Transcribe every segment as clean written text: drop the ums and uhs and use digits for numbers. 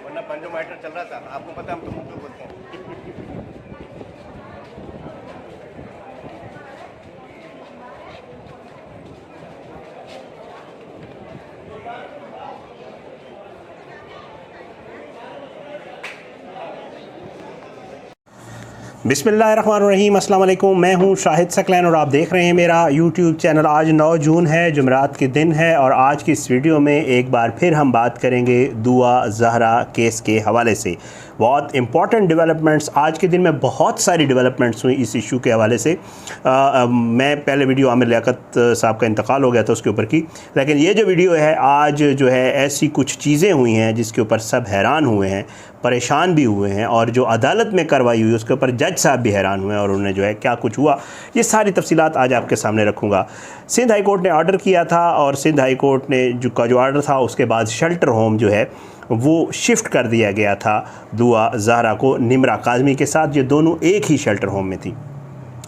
वरना पंजो मैटर चल रहा था, आपको पता है हम तो मुंह पे बोलते हैं। बिस्मिल्लाहिर्रहमानिर्रहीम, अस्सलाम वालेकुम। मैं हूं शाहिद सकलैन और आप देख रहे हैं मेरा यूट्यूब चैनल। आज 9 जून है, जुमेरात के दिन है और आज की इस वीडियो में एक बार फिर हम बात करेंगे दुआ ज़हरा केस के हवाले से। बहुत इंपॉर्टेंट डेवलपमेंट्स आज के दिन में, बहुत सारी डेवलपमेंट्स हुई इस इशू के हवाले से। मैं पहले वीडियो आमिर लियाकत साहब का इंतकाल हो गया था उसके ऊपर की, लेकिन ये जो वीडियो है आज जो है ऐसी कुछ चीज़ें हुई हैं जिसके ऊपर सब हैरान हुए हैं, परेशान भी हुए हैं और जो अदालत में कार्रवाई हुई उसके ऊपर जज साहब भी हैरान हुए हैं और उन्हें जो है क्या कुछ हुआ, ये सारी तफसीलात आज आपके सामने रखूँगा। सिंध हाई कोर्ट ने ऑर्डर किया था और सिंध हाई कोर्ट ने जो ऑर्डर था उसके बाद शेल्टर होम जो है वो शिफ्ट कर दिया गया था दुआ ज़हरा को निमरा काज़मी के साथ। ये दोनों एक ही शेल्टर होम में थी।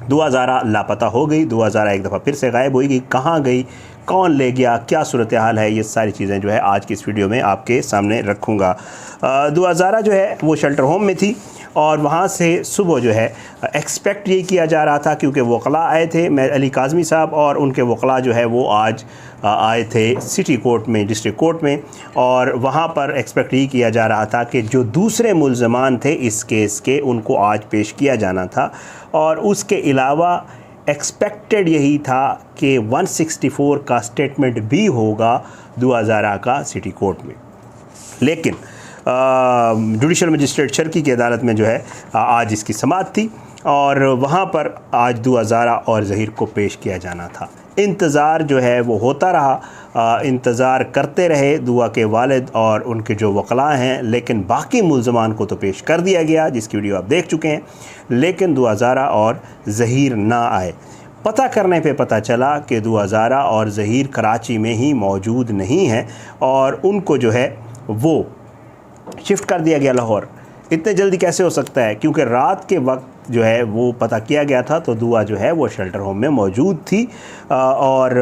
दुआ ज़हरा लापता हो गई, दुआ ज़हरा एक दफ़ा फिर से गायब हो गई। कहाँ गई, कौन ले गया, क्या सूरत हाल है, ये सारी चीज़ें जो है आज की इस वीडियो में आपके सामने रखूँगा। दुआ ज़हरा जो है वो शेल्टर होम में थी और वहाँ से सुबह जो है एक्सपेक्ट यही किया जा रहा था, क्योंकि वकला आए थे, अली काज़मी साहब और उनके वकला जो है वो आज आए थे सिटी कोर्ट में, डिस्ट्रिक्ट कोर्ट में, और वहाँ पर एक्सपेक्ट यही किया जा रहा था कि जो दूसरे मुल्ज़मान थे इस केस के उनको आज पेश किया जाना था। और उसके अलावा एक्सपेक्टेड यही था कि 164 का स्टेटमेंट भी होगा दुआ ज़हरा का सिटी कोर्ट में। लेकिन जुडिशल मजिस्ट्रेट शर्की की अदालत में जो है आज इसकी समाअत थी और वहाँ पर आज दुआ ज़हरा और ज़हीर को पेश किया जाना था। इंतज़ार जो है वो होता रहा, इंतज़ार करते रहे दुआ के वालिद और उनके जो वकला हैं, लेकिन बाकी मुल्ज़मान को तो पेश कर दिया गया जिसकी वीडियो आप देख चुके हैं, लेकिन दुआ ज़हरा और ज़हीर ना आए। पता करने पे पता चला कि दुआ ज़हरा और ज़हीर कराची में ही मौजूद नहीं हैं और उनको जो है वो शिफ्ट कर दिया गया लाहौर। इतने जल्दी कैसे हो सकता है, क्योंकि रात के वक्त जो है वो पता किया गया था तो दुआ जो है वो शेल्टर होम में मौजूद थी और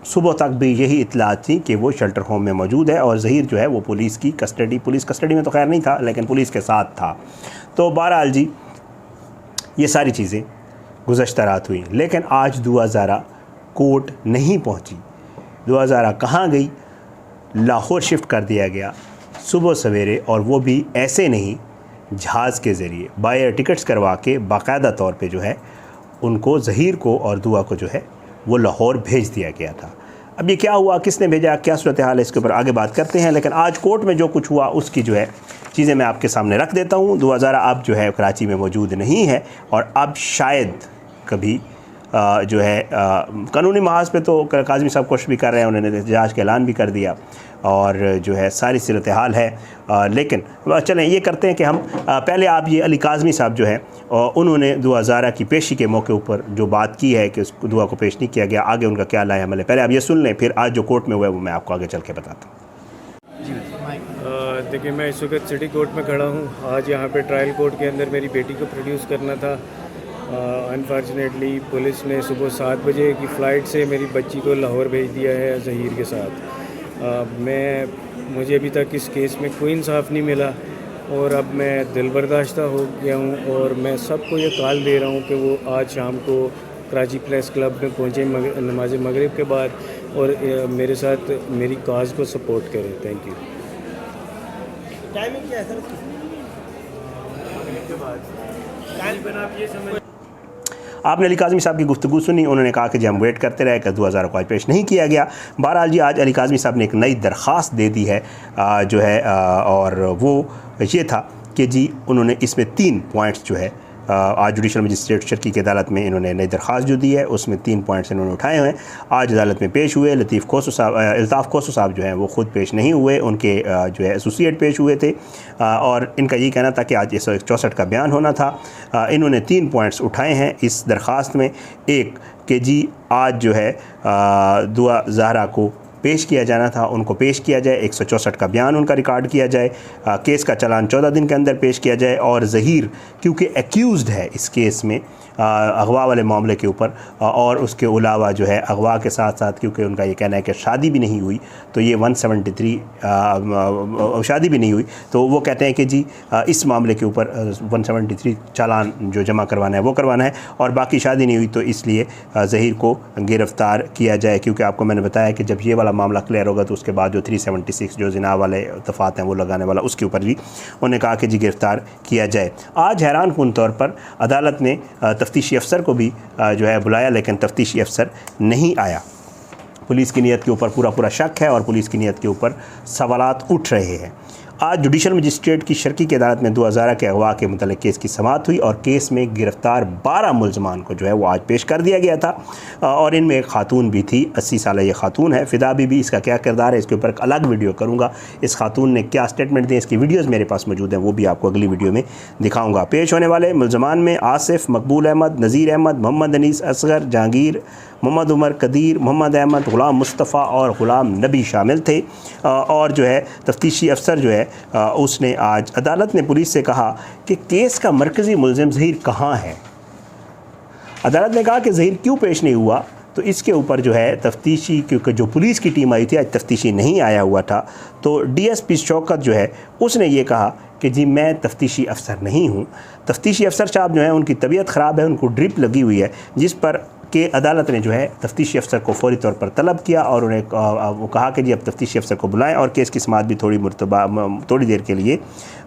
सुबह तक भी यही इत्तलात थी कि वो शेल्टर होम में मौजूद है और ज़हीर जो है वो पुलिस कस्टडी में तो खैर नहीं था लेकिन पुलिस के साथ था। तो बहरहाल जी ये सारी चीज़ें गुज़श्ता रात हुई, लेकिन आज दुआ ज़हरा कोर्ट नहीं पहुँची। दुआ ज़हरा कहाँ गई? लाहौर शिफ्ट कर दिया गया सुबह सवेरे, और वो भी ऐसे नहीं, जहाज़ के ज़रिए बाय एयर टिकट्स करवा के बाकायदा तौर पे जो है उनको, ज़हीर को और दुआ को जो है वो लाहौर भेज दिया गया था। अब ये क्या हुआ, किसने भेजा, क्या सूरत हाल है, इसके ऊपर आगे बात करते हैं। लेकिन आज कोर्ट में जो कुछ हुआ उसकी जो है चीज़ें मैं आपके सामने रख देता हूँ। दुआ ज़हरा अब जो है कराची में मौजूद नहीं है और अब शायद कभी जो है कानूनी महाज पे तो काज़मी साहब कोशिश भी कर रहे हैं, उन्होंने एहतजाज का ऐलान भी कर दिया और जो है सारी सूरत हाल है। लेकिन चलें ये करते हैं कि हम पहले आप ये अली काज़मी साहब जो है उन्होंने दुआ ज़हरा की पेशी के मौके ऊपर जो बात की है कि उस दुआ को पेश नहीं किया गया, आगे उनका क्या लाया अमल है, पहले आप ये सुन लें, फिर आज जो कोर्ट में हुआ है वो मैं आपको आगे चल के बताता हूँ। देखिए, मैं इस वक्त सिटी कोर्ट में खड़ा हूँ। आज यहाँ पे ट्रायल कोर्ट के अंदर मेरी बेटी को प्रोड्यूस करना था। अनफॉर्चुनेटली पुलिस ने सुबह 7 बजे की फ़्लाइट से मेरी बच्ची को लाहौर भेज दिया है ज़हीर के साथ। मुझे अभी तक इस केस में कोई इंसाफ नहीं मिला और अब मैं दिल बर्दाश्ता हो गया हूँ और मैं सबको ये कॉल दे रहा हूँ कि वो आज शाम को कराची प्रेस क्लब में पहुँचे नमाज मगरिब के बाद और मेरे साथ मेरी काज को सपोर्ट करें। Thank you. टाइमिंग क्या है सर? आप ये समझ, आपने अली काज़मी साहब की गुफ्तगू सुनी, उन्होंने कहा कि जी हम वेट करते रहे कि दुआ ज़हरा को आज पेश नहीं किया गया। बहरहाल जी आज अली काज़मी साहब ने एक नई दरख्वास्त दे दी है जो है और वो ये था कि जी उन्होंने इसमें 3 पॉइंट्स जो है आज जुडिशल मजिस्ट्रेट शर्की की अदालत में इन्होंने नई दरख्वास्त जो दी है उसमें 3 पॉइंट्स इन्होंने उठाए हुए हैं। आज अदालत में पेश हुए। अल्ताफ़ खोसो साहब जो हैं वो ख़ुद पेश नहीं हुए, उनके जो है एसोसिएट पेश हुए थे और इनका यही कहना था कि आज 164 का बयान होना था। इन्होंने 3 पॉइंट्स उठाए हैं इस दरख्वास्त में। एक कि जी आज जो है दुआ ज़हरा को पेश किया जाना था उनको पेश किया जाए, 164 का बयान उनका रिकॉर्ड किया जाए, केस का चालान 14 दिन के अंदर पेश किया जाए। और ज़हीर क्योंकि एक्यूज़ड है इस केस में अगवा वाले मामले के ऊपर, और उसके अलावा जो है अगवा के साथ साथ क्योंकि उनका ये कहना है कि शादी भी नहीं हुई, तो ये 173 शादी भी नहीं हुई, तो वो कहते हैं कि जी इस मामले के ऊपर 173 चालान जो जमा करवाना है वो करवाना है, और बाकी शादी नहीं हुई तो इसलिए ज़हीर को गिरफ़्तार किया जाए। क्योंकि आपको मैंने बताया कि जब ये वाला मामला क्लियर होगा तो उसके बाद जो 376 जो जिना वाले दफ़ात हैं वो लगाने वाला, उसके ऊपर भी उन्होंने कहा कि जी गिरफ़्तार किया जाए। आज हैरान कुन तौर पर अदालत ने तफ्तीशी अफसर को भी जो है बुलाया, लेकिन तफ्तीशी अफसर नहीं आया। पुलिस की नीयत के ऊपर पूरा शक है और पुलिस की नीयत के ऊपर सवालात उठ रहे हैं। आज जुडिशल मजिस्ट्रेट की शर्की की अदालत में 2000 के अगवा के मुतल्लिक़ केस की समाअत हुई और केस में गिरफ़्तार 12 मुलजमान को जो है वो आज पेश कर दिया गया था, और इनमें एक खातून भी थी, 80 साल ये खातून है फ़िदा बीबी। इसका क्या किरदार है इसके ऊपर एक अलग वीडियो करूँगा, इस खातून ने क्या स्टेटमेंट दी, इसकी वीडियोज़ मेरे पास मौजूद हैं, वो भी आपको अगली वीडियो में दिखाऊँगा। पेश होने वाले मुलजमान में आसिफ, मकबूल अहमद, नज़ीर अहमद, मोहम्मद अनीस असगर, जहांगीर, मोहम्मद उमर, कदीर, मोहम्मद अहमद, ग़ुलाम मुस्तफ़ा और ग़ुलाम नबी शामिल थे। और जो है तफ्तीशी अफसर जो है उसने आज अदालत ने पुलिस से कहा कि केस का मरकज़ी मुलज़िम ज़हीर कहाँ है। अदालत ने कहा कि ज़हीर क्यों पेश नहीं हुआ, तो इसके ऊपर जो है तफ्तीशी, क्योंकि जो पुलिस की टीम आई थी आज तफ्तीशी नहीं आया हुआ था, तो DSP शौकत जो है उसने ये कहा कि जी मैं तफ्तीशी अफसर नहीं हूँ। तफ्तीशी अफसर साहब जो है उनकी तबीयत ख़राब है, उनको ड्रिप लगी हुई है, जिस पर कि अदालत ने जो है तफ्तीशी अफसर को फौरी तौर पर तलब किया और उन्हें वो कहा कि जी अब तफ्तीशी अफसर को बुलाएं, और केस की समाअत भी थोड़ी देर के लिए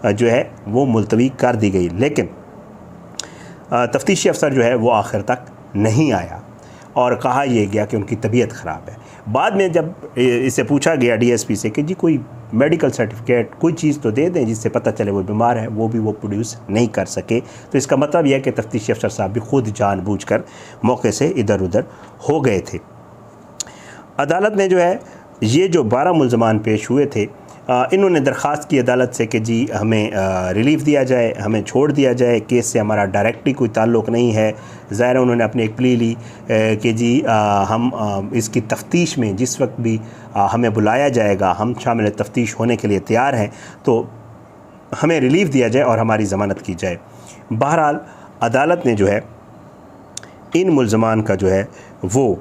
जो है वो मुलतवी कर दी गई। लेकिन तफ्तीशी अफसर जो है वो आखिर तक नहीं आया और कहा यह गया कि उनकी तबीयत ख़राब है। बाद में जब इससे पूछा गया DSP से कि जी कोई मेडिकल सर्टिफिकेट कोई चीज़ तो दे दें जिससे पता चले वो बीमार है, वो भी वो प्रोड्यूस नहीं कर सके। तो इसका मतलब यह है कि तफ्तीशी अफसर साहब भी खुद जानबूझकर मौके से इधर उधर हो गए थे। अदालत ने जो है ये जो 12 मुलजमान पेश हुए थे, इन्होंने दरख्वास्त की अदालत से कि जी हमें रिलीफ़ दिया जाए, हमें छोड़ दिया जाए, केस से हमारा डायरेक्टली कोई ताल्लुक़ नहीं है। ज़ाहिर उन्होंने अपनी एक प्ली ली कि जी हम इसकी तफ्तीश में जिस वक्त भी हमें बुलाया जाएगा हम शामिल तफ्तीश होने के लिए तैयार हैं, तो हमें रिलीफ़ दिया जाए और हमारी ज़मानत की जाए। बहरहाल अदालत ने जो है इन मुलजमान का जो है वो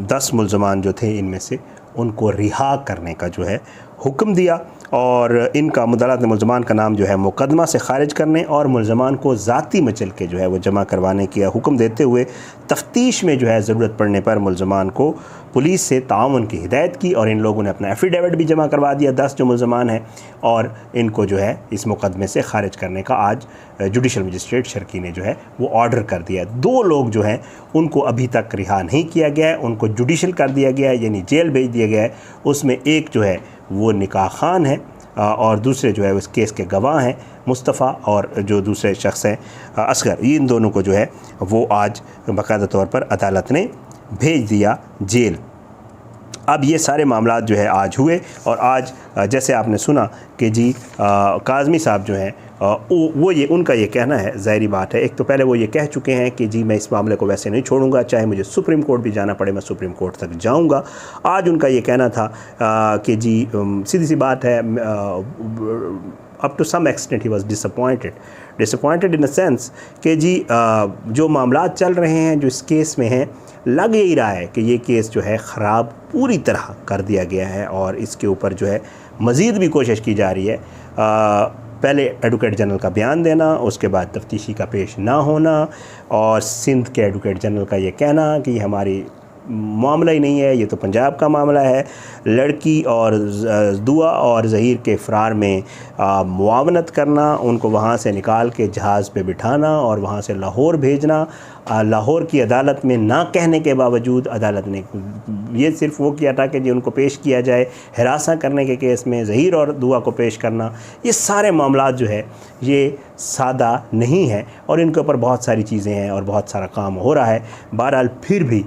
10 मुलजमान जो थे इनमें से उनको रिहा करने का जो है हुक्म दिया, और इनका अदालत ने मुलजमान का नाम जो है मुकदमा से खारिज करने और मुलजमान को ज़ाती मचल के जो है वो जमा करवाने का हुक्म देते हुए तफ्तीश में जो है ज़रूरत पड़ने पर मुलजमान को पुलिस से ताउन की हिदायत की, और इन लोगों ने अपना एफिडेविट भी जमा करवा दिया 10 जो मुलजमान हैं, और इनको जो है इस मुकदमे से खारिज करने का आज जुडिशल मजिस्ट्रेट शर्की ने जो है वो ऑर्डर कर दिया। 2 लोग जो हैं उनको अभी तक रिहा नहीं किया गया है, उनको जुडिशल कर दिया गया है, यानी जेल भेज दिया गया है। उसमें एक जो है वो निकाह खान है और दूसरे जो है उस केस के गवाह हैं मुस्तफ़ा, और जो दूसरे शख्स हैं असगर। इन दोनों को जो है वो आज बाकायदा तौर पर अदालत ने भेज दिया जेल। अब ये सारे मामलात जो है आज हुए, और आज जैसे आपने सुना कि जी काज़मी साहब जो हैं वो ये उनका ये कहना है, ज़ाहिरी बात है, एक तो पहले वो ये कह चुके हैं कि जी मैं इस मामले को वैसे नहीं छोड़ूंगा, चाहे मुझे सुप्रीम कोर्ट भी जाना पड़े मैं सुप्रीम कोर्ट तक जाऊंगा। आज उनका ये कहना था कि जी सीधी सी बात है, up to some extent he was disappointed in a sense कि जी जो मामलात चल रहे हैं जो इस केस में हैं, लग यही रहा है कि ये केस जो है ख़राब पूरी तरह कर दिया गया है, और इसके ऊपर जो है मज़ीद भी कोशिश की जा रही है। पहले एडवोकेट जनरल का बयान देना, उसके बाद तफ्तीशी का पेश ना होना, और सिंध के एडवोकेट जनरल का ये कहना कि हमारी मामला ही नहीं है, ये तो पंजाब का मामला है। लड़की और दुआ और ज़हीर के फ़रार में मुआवनत करना, उनको वहाँ से निकाल के जहाज़ पे बिठाना और वहाँ से लाहौर भेजना, लाहौर की अदालत में ना कहने के बावजूद अदालत ने ये सिर्फ वो किया था कि जी उनको पेश किया जाए, हिरासा करने के केस में ज़हीर और दुआ को पेश करना। ये सारे मामलात जो है ये सादा नहीं है, और इनके ऊपर बहुत सारी चीज़ें हैं और बहुत सारा काम हो रहा है। बहरहाल फिर भी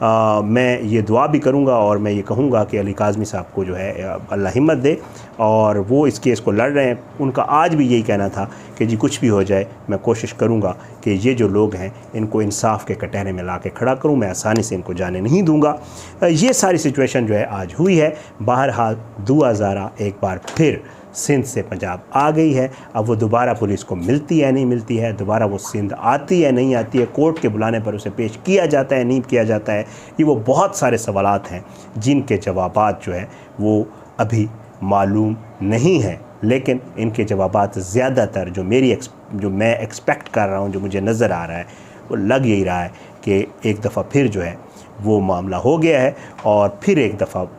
मैं ये दुआ भी करूँगा और मैं ये कहूँगा कि अली काज़मी साहब को जो है अल्लाह हिम्मत दे, और वो इस केस को लड़ रहे हैं। उनका आज भी यही कहना था कि जी कुछ भी हो जाए मैं कोशिश करूँगा कि ये जो लोग हैं इनको इंसाफ के कटहरे में ला के खड़ा करूँ, मैं आसानी से इनको जाने नहीं दूँगा। ये सारी सिचुएशन जो है आज हुई है। बहरहाल दुआ ज़हरा एक बार फिर सिंध से पंजाब आ गई है। अब वो दोबारा पुलिस को मिलती है नहीं मिलती है, दोबारा वो सिंध आती है नहीं आती है, कोर्ट के बुलाने पर उसे पेश किया जाता है नहीं किया जाता है, ये वो बहुत सारे सवालात हैं जिनके जवाबात जो है वो अभी मालूम नहीं है। लेकिन इनके जवाबात ज़्यादातर जो मैं एक्सपेक्ट कर रहा हूँ, जो मुझे नज़र आ रहा है, वो लग यही रहा है कि एक दफ़ा फिर जो है वो मामला हो गया है और फिर एक दफ़ा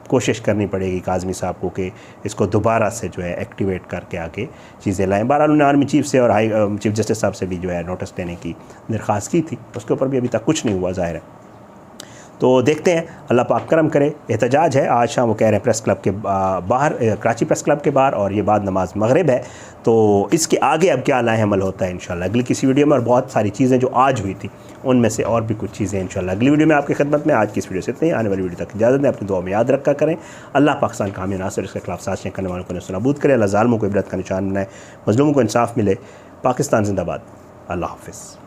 कोशिश करनी पड़ेगी काज़मी साहब को कि इसको दोबारा से जो है एक्टिवेट करके आके चीज़ें लाएँ। बहरहाल उन्होंने आर्मी चीफ से और चीफ जस्टिस साहब से भी जो है नोटिस देने की दरख्वास्त की थी, उसके ऊपर भी अभी तक कुछ नहीं हुआ ज़ाहिर है। तो देखते हैं, अल्लाह पाक करम करे। एहतजाज है आज शाम, वो कह रहे हैं प्रेस क्लब के बाहर, कराची प्रेस क्लब के बाहर, और ये बाद नमाज मगरिब है। तो इसके आगे अब क्या लाए अमल होता है इंशाल्लाह अगली किसी वीडियो में, और बहुत सारी चीज़ें जो आज हुई थी उनमें से और भी कुछ चीज़ें इंशाल्लाह अगली वीडियो में आपकी खिदमत में। आज की इस वीडियो से इतना ही, आने वाली वीडियो तक इजाज़त दें, अपनी दुआ में याद रखा करें। अल्लाह पाकिस्तान का हामी नासिर, इसके खिलाफ साजिशें करने वालों को नसूनाबूद करे, अल्लाह ज़ालिमों को इबरत का निशान बनाए, मज़लूमों को इंसाफ मिले। पाकिस्तान जिंदाबाद। अल्लाह हाफ़िज़।